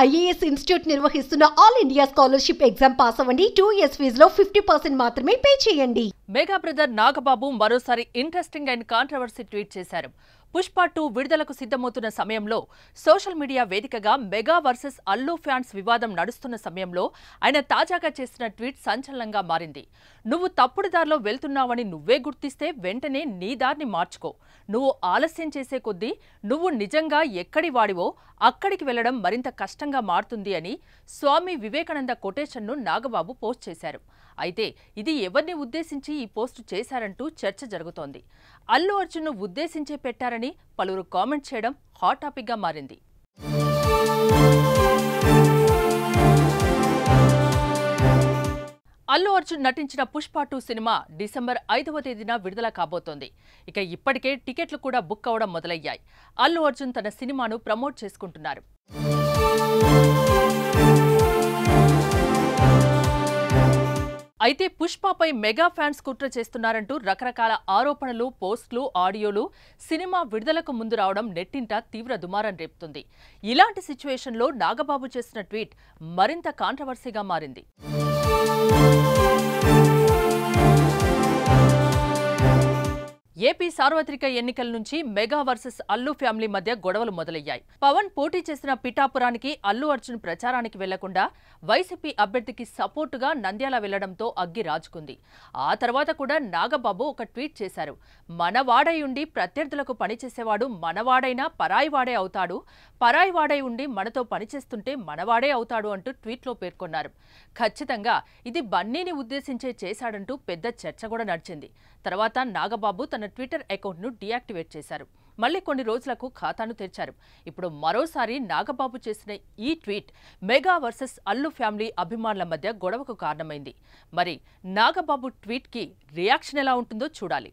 IAS institute నిర్వహిస్తున్న all India scholarship exam pass అవ్వండి. 2 years ఫీజులో 50% మాత్రమే పే చేయండి. మెగా బ్రదర్ నాగబాబు మరోసారి ఇంట్రెస్టింగ్ అండ్ కాంట్రవర్సీ ట్వీట్ చేశారు. పుష్ప 2 విడుదలకు సిద్ధమవుతున్న సమయంలో సోషల్ మీడియా వేదికగా మెగా వర్సెస్ అల్లు ఫ్యాన్స్ వివాదం నడుస్తున్న సమయంలో ఆయన తాజాగా చేసిన ట్వీట్ సంచలనంగా మారింది. నువ్వు తప్పుడు దారిలో వెళ్తున్నావని నువ్వే గుర్తిస్తే వెంటనే నీ దారిని మార్చుకో. నువ్వు ఆలస్యం చేసే కొద్దీ నువ్వు నిజంగా ఎక్కడి వాడివో అక్కడికి వెళ్లడం మరింత కష్టంగా మారుతుంది అని స్వామి వివేకానంద కొటేషన్ను నాగబాబు పోస్ట్ చేశారు. అయితే ఇది ఎవరిని ఉద్దేశించి ఈ పోస్టు చేశారంటూ చర్చ జరుగుతోంది. అల్లు అర్జున్ను ఉద్దేశించే పెట్టారని పలువురు కామెంట్ చేయడం హాట్ టాపిక్గా మారింది. అల్లు అర్జున్ నటించిన పుష్ప 2 సినిమా డిసెంబర్ 5వ తేదీన విడుదల కాబోతోంది. ఇక ఇప్పటికే టికెట్లు కూడా బుక్ అవడం మొదలయ్యాయి. అల్లు అర్జున్ తన సినిమాను ప్రమోట్ చేసుకుంటున్నారు. అయితే పుష్పపై మెగా ఫ్యాన్స్ కుట్ర చేస్తున్నారంటూ రకరకాల ఆరోపణలు, పోస్టులు, ఆడియోలు సినిమా విడుదలకు ముందు రావడం నెట్టింట తీవ్ర దుమారం రేపుతుంది. ఇలాంటి సిచ్యువేషన్లో నాగబాబు చేసిన ట్వీట్ మరింత కాంట్రవర్సీగా మారింది. ఏపీ సార్వత్రిక ఎన్నికల నుంచి మెగా వర్సెస్ అల్లు ఫ్యామిలీ మధ్య గొడవలు మొదలయ్యాయి. పవన్ పోటీ చేసిన పిఠాపురానికి అల్లు అర్జున్ ప్రచారానికి వెళ్లకుండా వైసీపీ అభ్యర్థికి సపోర్టుగా నంద్యాల వెళ్లడంతో అగ్గి రాజుకుంది. ఆ తర్వాత కూడా నాగబాబు ఒక ట్వీట్ చేశారు. మనవాడై ఉండి ప్రత్యర్థులకు పనిచేసేవాడు మనవాడైనా పరాయివాడే అవుతాడు, పరాయివాడై ఉండి మనతో పనిచేస్తుంటే మనవాడే అవుతాడు అంటూ ట్వీట్లో పేర్కొన్నారు. ఖచ్చితంగా ఇది బన్నీని ఉద్దేశించే చేశాడంటూ పెద్ద చర్చ కూడా నడిచింది. తర్వాత నాగబాబు తన ట్విట్టర్ అకౌంట్ను డీయాక్టివేట్ చేశారు. మళ్లీ కొన్ని రోజులకు ఖాతాను తెరిచారు. ఇప్పుడు మరోసారి నాగబాబు చేసిన ఈ tweet mega versus Allu family అభిమానుల మధ్య గొడవకు కారణమైంది. మరి నాగబాబు ట్వీట్కి రియాక్షన్ ఎలా ఉంటుందో చూడాలి.